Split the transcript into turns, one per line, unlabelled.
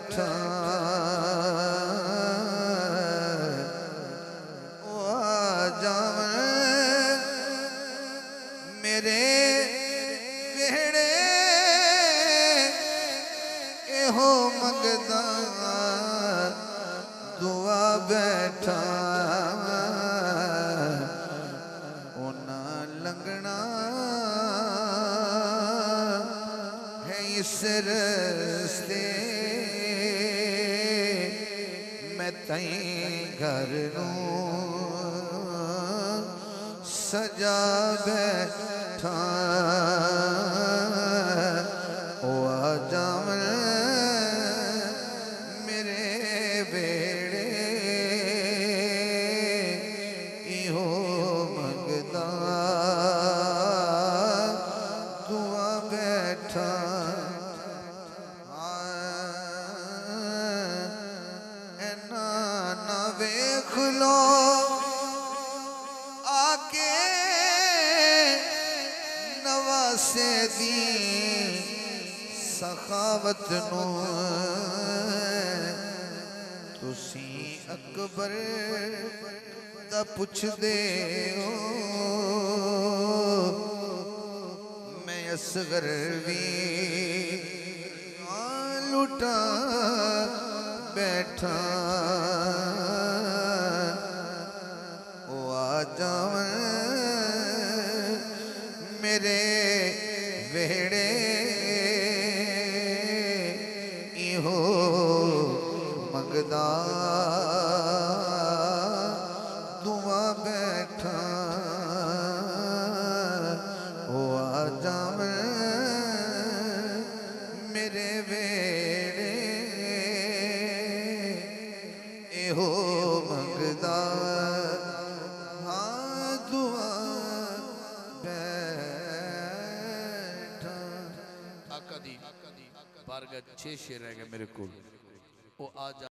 बैठा ओ आ जावे मेरे वेड़े एहो मंगदा दुआ बैठा ओना लंघना है इस रस्ते मैं तई घर सजा बैठा ओ आ जावन मेरे बेड़े इहो मंगदा दुआ बैठा ऐना ना वेख लो आके नवासे दी सखावत नू तुसी अकबर दा पुछदे हो मैं असगर भी लुटा बैठा ओ आ जावन मेरे वेड़े इहो मंगदा दुआ बैठा ओ आ जावन मेरे वेड़े इहो मंगदा हाँ दुआ
आका दी बारगाह 6 शेर रह गए मेरे को। ओ आ जा